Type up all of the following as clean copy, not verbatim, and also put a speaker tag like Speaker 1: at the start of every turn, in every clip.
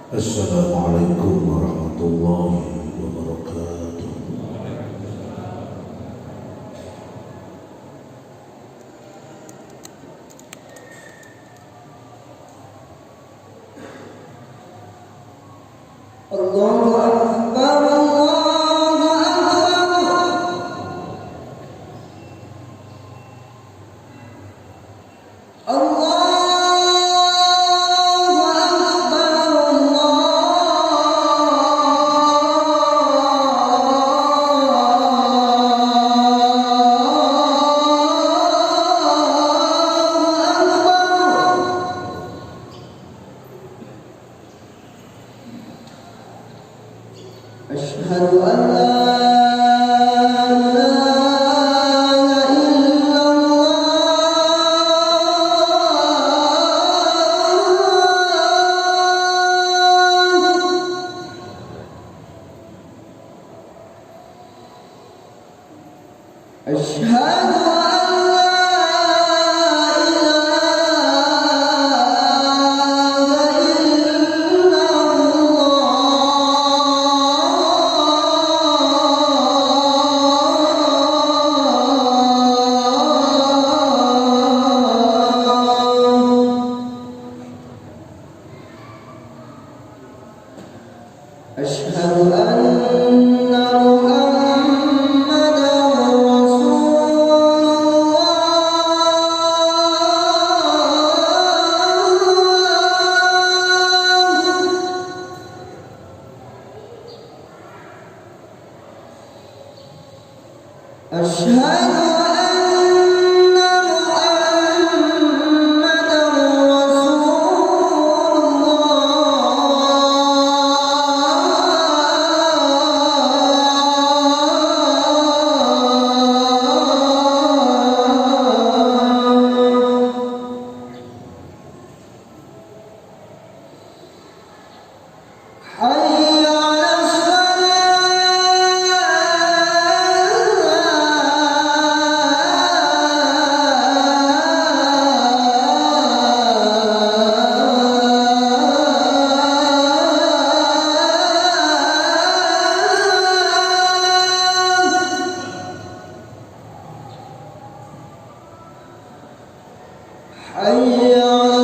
Speaker 1: Assalamualaikum warahmatullahi wabarakatuh.
Speaker 2: Allahu Akbar, Allahu Akbar. Allahu أشهد أن لا إله إلا الله. أشهد أشهد أن محمدا رسول الله. أشهد حي على حي على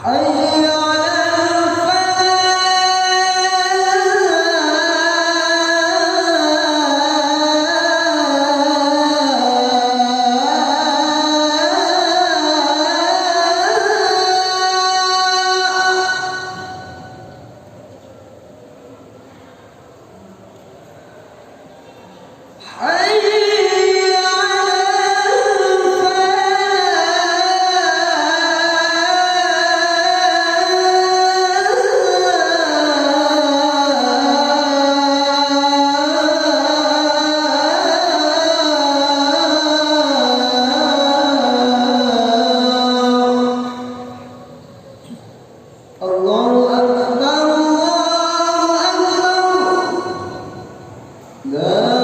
Speaker 2: حي Allahu Akbar, Allahu Akbar. La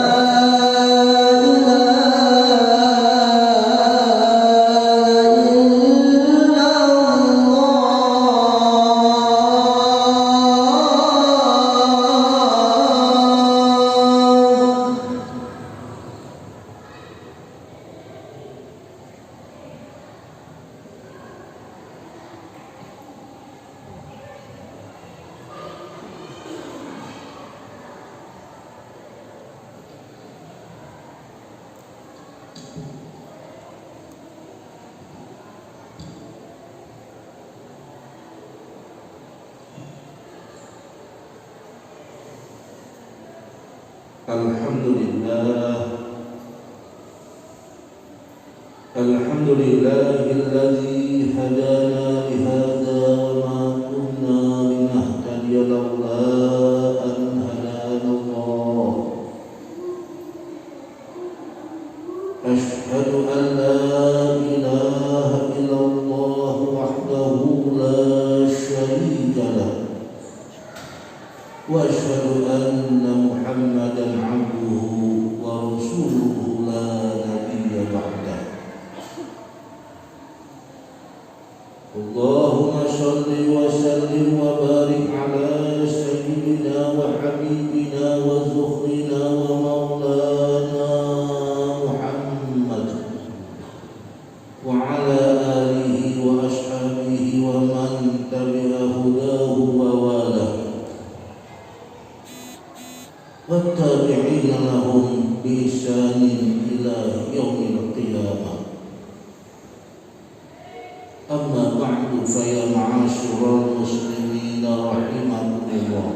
Speaker 1: Alhamdulillahilladzi hadana lihadza wa ma kunna linahtadiya laula an hadana Allah. وأشهد أن محمدا عبده ورسوله لا نبي بعده. اللهم صل وسلم وبارك على سيدنا وحبيبنا وزخرنا ومولانا محمد وعلى آله وأصحابه ومن تبع هداه ووالاه والتابعين لهم بإحسان إلى يوم القيامة. أما بعد فيا معاشر المسلمين رحمكم الله،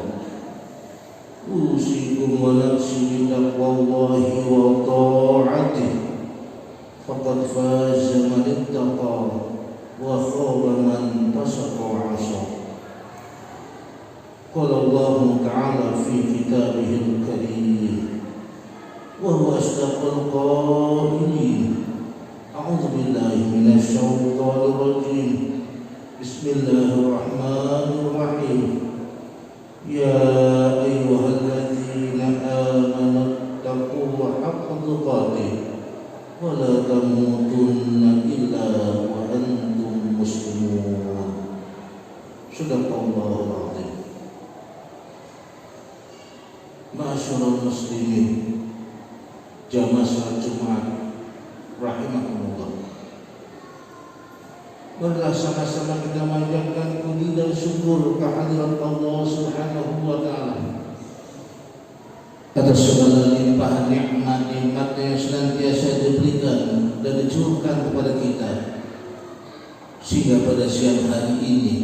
Speaker 1: أوصيكم ونفسي بتقوى الله وطاعته، فقد فاز من اتقى وخاب من فسق وعصى. قال الله تعالى في كتابه الكريم وهو أصدق القائلين: أعوذ بالله من الشيطان الرجيم، بسم الله الرحمن الرحيم. يا أيها الذين آمنوا اتقوا الله حق تقاته ولا تموتن إلا وأنتم مسلمون. صدق الله العظيم. Ma'asyiral muslimin, jamaah salat Jumat rahimakumullah. Marilah sama-sama kita manjatkan puji dan syukur kehadirat Allah Subhanahu wa taala atas segala limpahan nikmat-nikmat yang senantiasa diberikan dan dicurahkan kepada kita, sehingga pada siang hari ini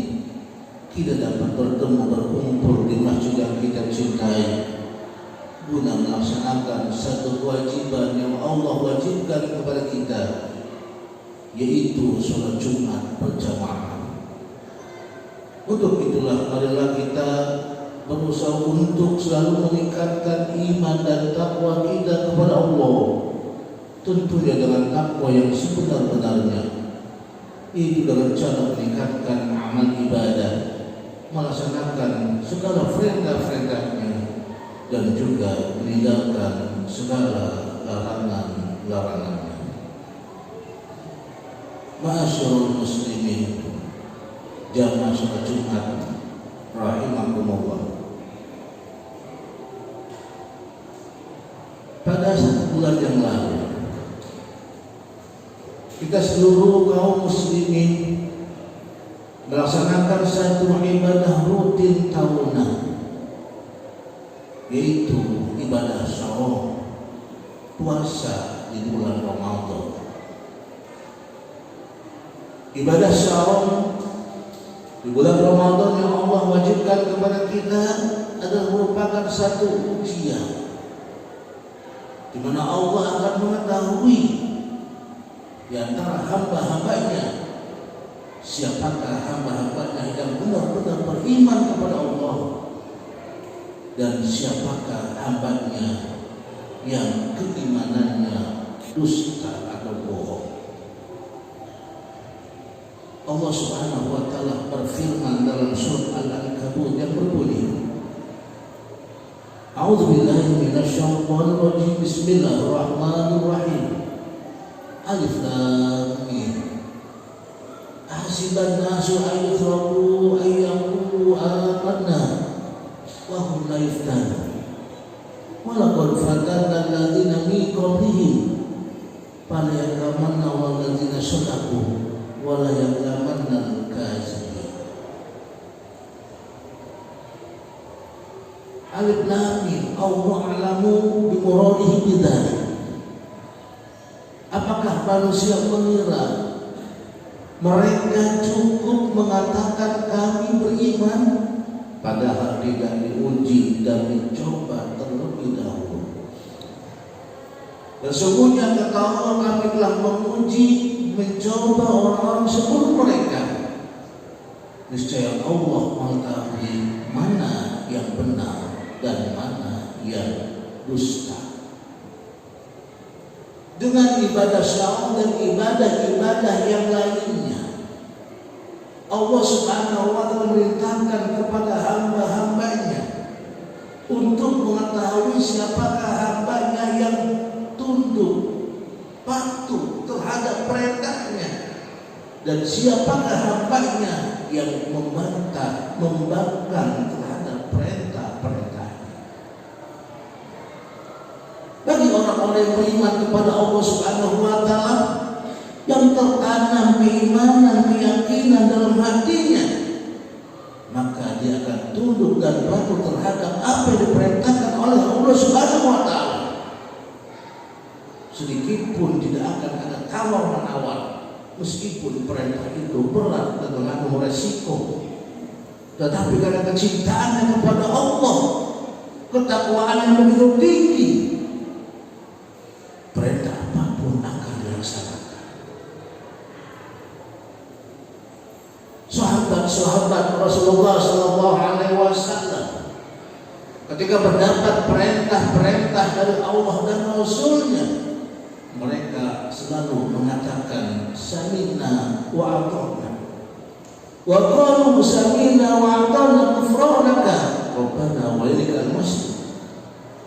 Speaker 1: kita dapat berkumpul di masjid yang kita cintai guna melaksanakan satu kewajiban yang Allah wajibkan kepada kita, yaitu sholat Jumat berjamaah. Untuk itulah marilah kita berusaha untuk selalu meningkatkan iman dan takwa kita kepada Allah, tentunya dengan takwa yang sebenar-benarnya, itu dengan cara meningkatkan amal ibadah, melaksanakan segala perintah-perintahnya, dan juga meninggalkan segala larangan-larangannya. Ma'asyiral muslimin, jamaah salat Jumat rahimakumullah. Pada 1 bulan yang lalu, kita seluruh kaum muslimin melaksanakan satu ibadah rutin tahunan, yaitu ibadah saum, puasa di bulan Ramadan. Ibadah saum di bulan Ramadan yang Allah wajibkan kepada kita adalah merupakan satu ujian, di mana Allah akan mengetahui di antara hamba-hambanya siapakah hamba-hambanya yang benar-benar beriman kepada Allah, dan siapakah hambanya yang keimanannya dusta atau bohong. Allah Subhanahu wa taala berfirman dalam surat Al-Ankabut yang berbunyi: A'udzu billahi minasyaitonir rajim. Bismillahirrahmanirrahim. Alif Lam Mim. Hasiban nasu ayyutraku ayyaqulu amanna wa hum la yuftanun. Wa laqad fatanna alladziina min qablihim fala ya'lamanna walladzina sadaqu wa la ya'lamanna al-kadzibin. Alif Lam Mim. Allahu a'lamu bi muradihi bidzalik. Apakah manusia mengira mereka cukup mengatakan kami beriman, padahal tidak diuji dan dicoba terlebih dahulu? Dan sesungguhnya ketahuan kami telah menguji, mencoba orang-orang sebelum mereka. Niscaya Allah mengetahui mana yang benar dan mana yang dusta. Dengan ibadah saum dan ibadah-ibadah yang lainnya, Allah Subhanahu wa taala memerintahkan kepada hamba-hambanya siapakah hambanya yang tunduk, patuh terhadap perintahnya, dan siapakah hambanya yang membantah, membangkang terhadap perintah-perintahnya. Bagi orang-orang yang beriman kepada Allah Subhanahu wa Ta'ala, yang tertanam keimanan, keyakinan dalam hatinya, maka dia akan tunduk dan patuh terhadap apa yang diperintahkan oleh Allah Subhanahu wa Ta'ala. Sedikit pun tidak akan ada tawar-menawar, meskipun perintah itu berat dan mengandung resiko. Tetapi karena kecintaannya kepada Allah, ketakwaan yang begitu tinggi, perintah apapun akan dilaksanakan. Sahabat-sahabat Rasulullah SAW ketika mendapat perintah-perintah dari Allah dan Rasulnya, mereka selalu mengatakan sami'na wa ata'na, wa qalu sami'na wa ata'na ghufranaka rabbana wa ilaikal masir.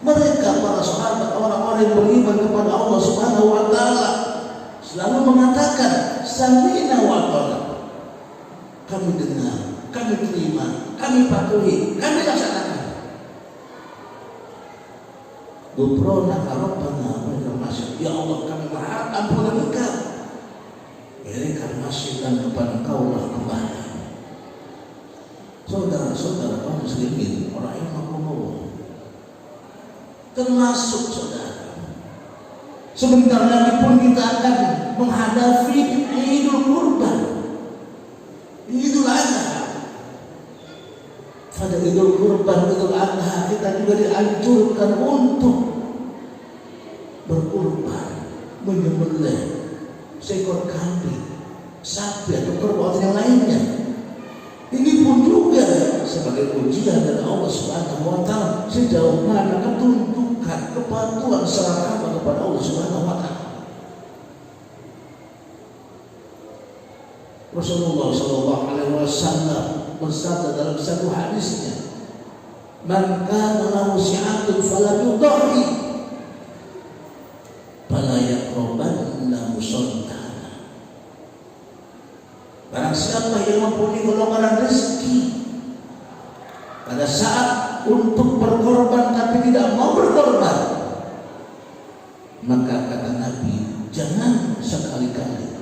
Speaker 1: Mereka para sahabat, orang-orang yang beriman kepada Allah Subhanahu wa Ta'ala, selalu mengatakan sami'na wa ata'na, kami dengar, kami terima, kami patuhi, kami laksanakan. Ghufranaka rabbana wa ilaikal masir. Ya Allah, kami berharap ampunan Engkau. Ilaikal masir, dan kepada Engkau lah kembali. Saudara-saudara kaum muslimin rahimakumullah, termasuk saudara, sebentar lagi pun kita akan menghadapi Idul Kurban, Idul Adha. Pada Idul Kurban, Idul Adha, kita juga dianjurkan untuk berkurban, menyembelih seekor kambing, sapi atau kurban yang lainnya. Ini pun juga sebagai ujian dari Allah Subhanahu wa Ta'ala, sejauh mana ketundukan, kepatuhan seorang hamba kepada Allah Subhanahu wa Ta'ala. Rasulullah SAW bersabda dalam satu hadisnya, "Man kana lahu si'atun fala yudhi, fala yaqrabanna musallana." Barang siapa yang mempunyai kelonggaran rezeki pada saat untuk berkorban tapi tidak mau berkorban, maka kata Nabi, jangan sekali-kali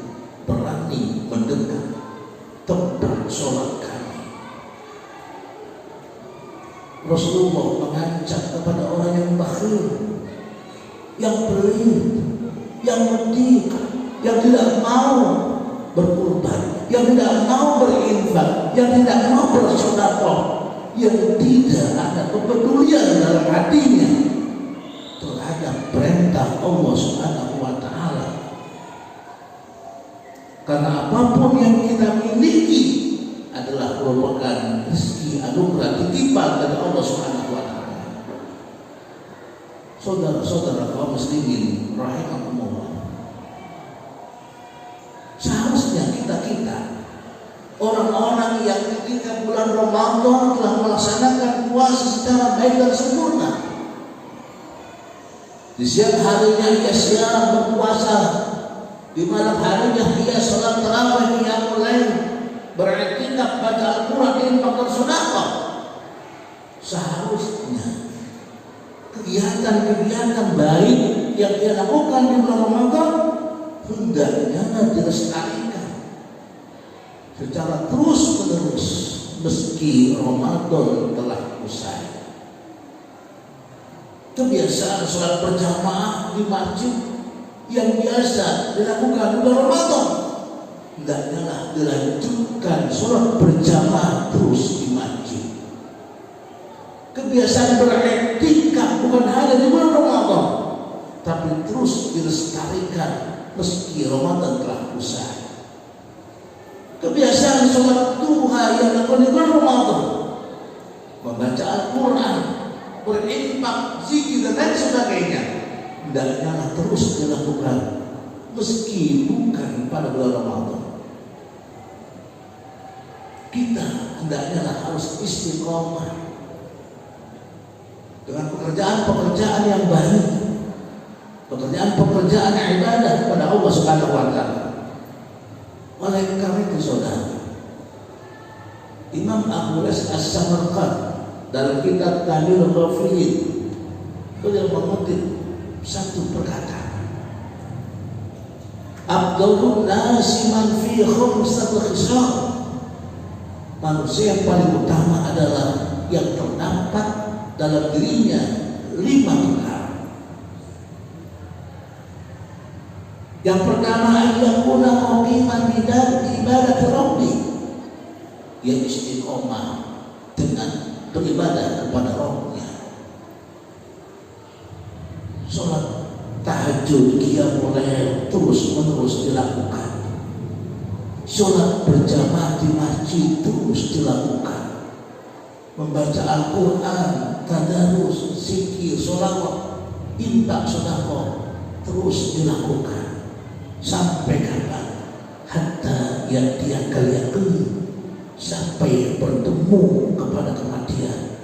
Speaker 1: berani mendekat tempat sholat kami. Rasulullah mengancam kepada orang yang bakhil, yang pelit, yang medit, yang tidak mau berkorban, yang tidak mau berinfak, yang tidak mau bersedekah, yang tidak ada kepedulian dalam hatinya terhadap perintah Allah Subhanahu wa Ta'ala. Karena apapun yang kita miliki adalah merupakan rezeki anugerah titipan dari Allah Subhanahu wa Ta'ala. Saudara-saudara kaum muslimin rahimakumullah, seharusnya kita orang-orang yang ketika bulan Ramadan telah melaksanakan puasa secara baik dan sempurna, di siang harinya ia siap berpuasa, di malam harinya ia sholat tarawih, qiyamul lail, beriktikaf, baca Al-Quran, infak dan sedekah. Seharusnya kegiatan-kegiatan baik yang dia lakukan di bulan Ramadan hendaknya dilestarikan secara terus-menerus meski Ramadan telah usai. Kebiasaan sholat berjamaah di masjid yang biasa dilakukan di bulan Ramadan hendaknya dilanjutkan sholat berjamaah terus di masjid. Kebiasaan beriktikaf bukan hanya di bulan Ramadan, tapi terus dilestarikan meski Ramadan telah usai. Kebiasaan sholat duha yang dilakukan di bulan Ramadan, membaca Al-Quran, berinfak, zikir dan lain sebagainya, hendaknya terus dilakukan meski bukan pada bulan Ramadan. Kita hendaknya harus istiqomah dengan pekerjaan-pekerjaan yang baik, pekerjaan-pekerjaan yang ibadah kepada Allah Subhanahu wa taala. Oleh karena itu saudara, Imam Abu As-Samarqand dalam kitab Tahlilul Ghafilin beliau mengutip satu perkataan, Abdul nasi man fi khamsati khisal, manusia yang paling utama adalah yang terdapat dalam dirinya 5 perkara. Yang pertama, ayyakuna muqiman bi ibadati rabbi, ia istiqomah dengan beribadah kepada Rabb-nya. Salat tahajud, qiyamul lail terus menerus dilakukan. Salat berjamaah di masjid terus dilakukan. Membaca Al-Quran, tadarus, zikir, sholawat, infak, sedekah terus dilakukan. Sampai kapan? Hatta ya'tiyakal yaqin, sampai bertemu kepada kematian.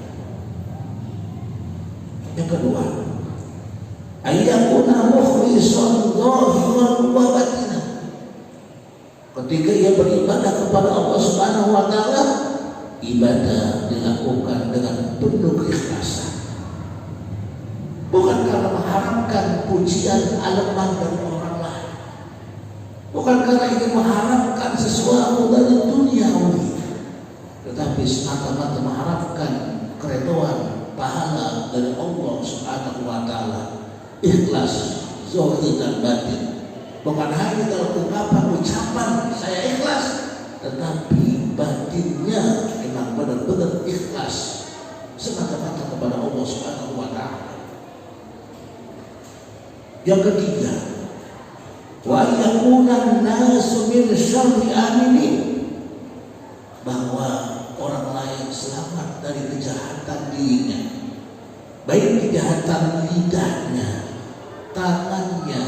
Speaker 1: Yang kedua, ayyakuna mukhlishan dhahiran wa batinan, ketika ia beribadah kepada Allah Subhanahu wa taala, ibadah dilakukan dengan penuh keikhlasan, bukan karena mengharapkan pujian aleman dari orang lain, bukan karena ingin mengharapkan sesuatu dari duniawi, tetapi semata-mata mengharapkan keridhaan pahala dari Allah Subhanahu wa taala. Ikhlas zahir dan batin, bukan hanya dalam ucapan saya ikhlas, tetapi batinnya memang benar-benar ikhlas semata-mata kepada Allah Subhanahu wa taala. Yang ketiga, wa yakuna nasu min syarri aminin, bahwa orang lain selamat dari kejahatan dirinya, baik kejahatan lidahnya, tangannya,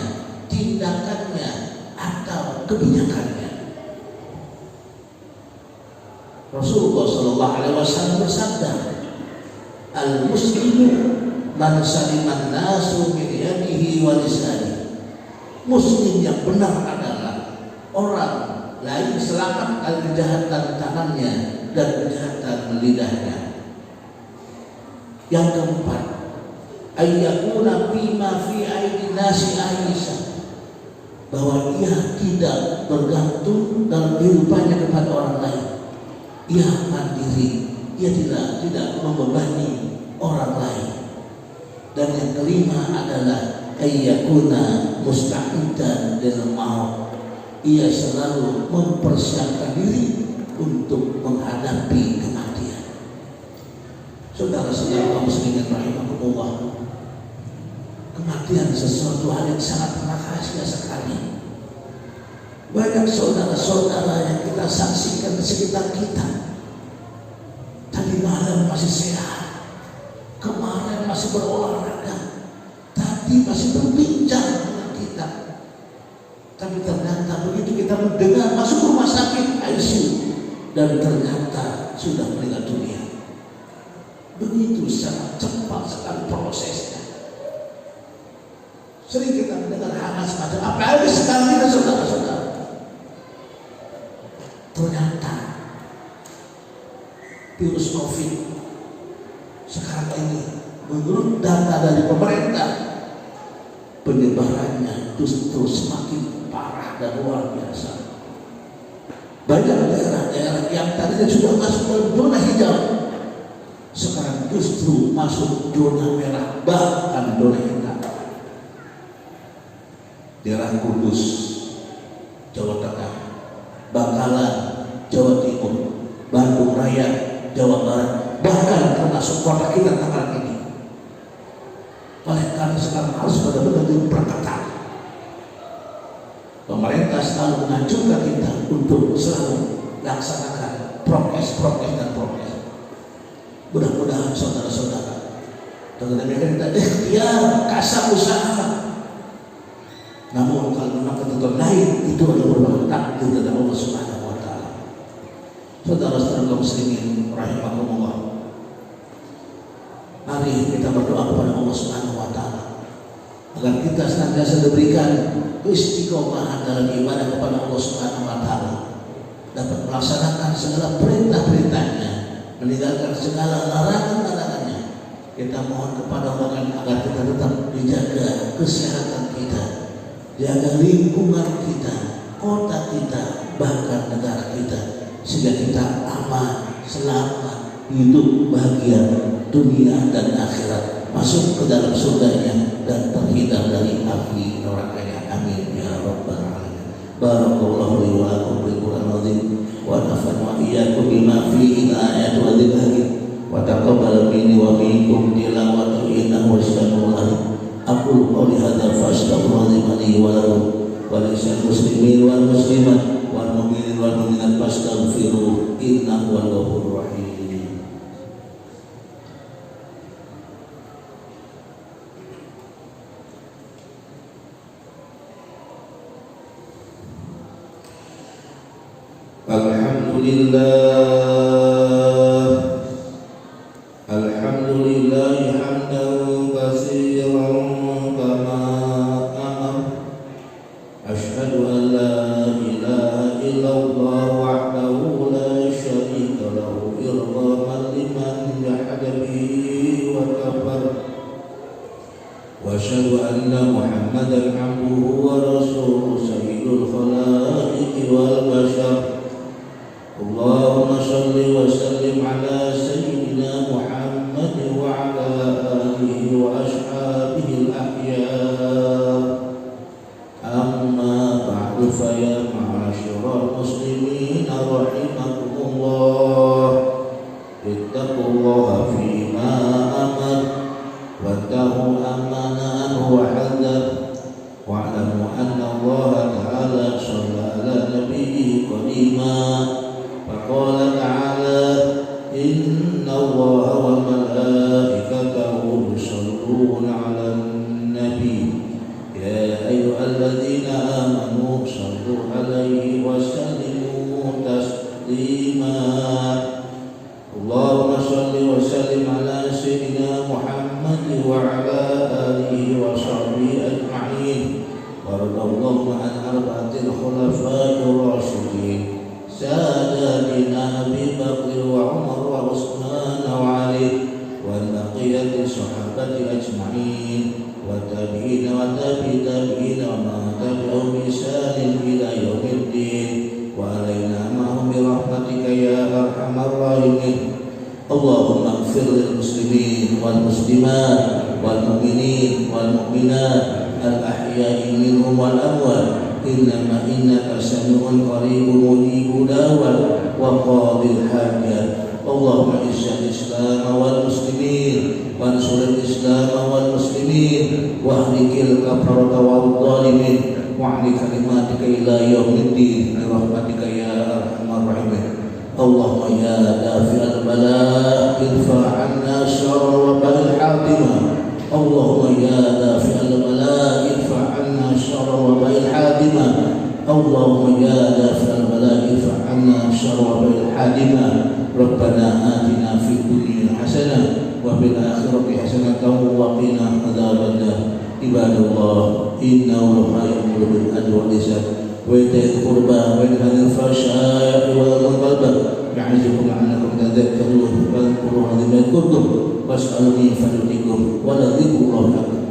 Speaker 1: tindakannya, atau kebijakannya. Rasulullah Shallallahu Alaihi Wasallam bersabda, al-muslimu man saliman nasu min yadihi wa lisanihi. Muslim yang benar adalah orang lain selamat dari kejahatan tangannya dan kejahatan lidahnya. Yang keempat, ayyakuna bima fi aidi nasi aisyah, bahwa ia tidak bergantung dalam kehidupannya kepada orang lain. Ia mandiri, ia tidak membebani orang lain. Dan yang kelima adalah ayyakuna musta'idan lil maut, ia selalu mempersiapkan diri untuk menghadapi kematian. Saudara-saudara kaum muslimin rahimakumullah, kematian sesuatu hal yang sangat rahasia sekali. Banyak saudara-saudara yang kita saksikan di sekitar kita, tadi malam masih sehat, kemarin masih berolahraga, tadi masih berbincang dengan kita, tapi ternyata begitu kita mendengar masuk rumah sakit ICU, dan ternyata sudah meninggal dunia. Begitu sangat cepat sekali prosesnya. Sering kita mendengar hal semacam apa ada sekarang kita, saudara-saudara. Ternyata virus COVID sekarang ini, menurut data dari pemerintah, penyebarannya justru semakin parah dan luar biasa. Banyak daerah-daerah yang tadinya sudah masuk ke zona hijau, sekarang justru masuk zona merah, bahkan zona hitam. Daerah Kudus, Jawa Tengah, Bangkalan, Jawa Timur, Bandung Raya, Jawa Barat, bahkan termasuk kota kita sekarang ini. Oleh karena sekarang harus benar-benar diperketat. Pemerintah selalu menganjurkan kita untuk selalu laksanakan prokes dan prokes. Mudah-mudahan saudara-saudara dengan kita ikhtiar kasar usaha. Namun kalau memang ketentuan lain, itu adalah merupakan takdir dari Allah Subhanahu wa taala. Saudara-saudara kaum muslimin rahimakumullah, Mari kita berdoa kepada Allah Subhanahu wa taala agar kita senantiasa diberikan istiqomahan dalam ibadah kepada Allah Subhanahu wa taala, dapat melaksanakan segala perintah-perintahnya, meninggalkan segala larangan-larangannya. Kita mohon kepada Allah agar kita tetap dijaga kesehatan kita, jaga lingkungan kita, kota kita, bahkan negara kita, sehingga kita aman, selamat, hidup bahagia dunia dan akhirat, masuk ke dalam surganya dan terhindar dari api nerakanya. Amin ya rabbal alamin. Barakallahu li wa lakum bil Qur'an azim wa nafa'ana wa iyyakum bima fihi ayat wa dzikr wa taqabbal minni wa minkum tilawatu innahu samiul alim. Aqulu qawli hadza fastaghfirullaha li wa lakum wa lisal muslimin wal muslimat wal mu'minin wal mu'minat fastaghfiruhu innahu huwal ghafurur rahim. Alhamdulillah hamdan katsiran kama amar. Asyhadu an la ilaha illallah wahdahu la syarika lahu irghaman liman jahada bihi wa kafar. Wa asyhadu anna Muhammadan abduhu wa rasuluhu sayyidul khalaiqi wal bashar. Allahumma salli wa sallim ala sayyidina Muhammad wa ala alihi wa ashabihi al-ahyar. Amma ba'du fa ya ma'asyiral muslimin rahimakumullah, ittaqullaha fima amar wattahu amanan wa hadar wa'lamu anna Allah ta'ala shalla ala nabiyyi qadima. Qala ta'ala inna Allaha wa malaikatahu yusholluna 'alan nabi ya ayyuhalladzina amanu shallu 'alaihi wa sallimu taslima. Allahumma shalli wa sallim ala sayyidina Muhammad wa ala alihi wa sahbihi ajma'in. Waradallahu an arba'atil khulafa'ir rasyidin ساداتنا أبي بكر وعمر وعثمان وعلي والبقية الصحابة أجمعين والتابعين والتابعين ومن تبعهم بإحسان إلى يوم الدين وعلينا معهم برحمتك يا أرحم الراحمين. اللهم اغفر للمسلمين والمسلمات والمؤمنين والمؤمنات الأحياء منهم والأموات إنك سميع قريب مجيب دعوات وقاضي الحاجات. اللهم اعز الإسلام والمسلمين وانصر الإسلام والمسلمين واهلك الكفرة والظالمين واعل كلماتك إلى يوم الدين برحمتك يا أرحم الراحمين. اللهم يا دافع البلاء ارفع عنا شر وباء الحاكمة. اللهم يا دافع البلاء ارفع عنا شر وباء الحاكمة. اللهم يا دافع البلاء ارفع عنا شر وباء الحاكمة. ربنا آتنا في الدنيا حسنة وفي الآخرة حسنة وقنا عذاب النار. عباد الله إنه لا يأمر بالعدل والإحسان وإيتاء القربى وينهى عن الفحشاء والمنكر يعظكم لعلكم تذكرون. فاذكروا الذين يذكركم واسألوني فأعطيكم ولذكر الله أكبر.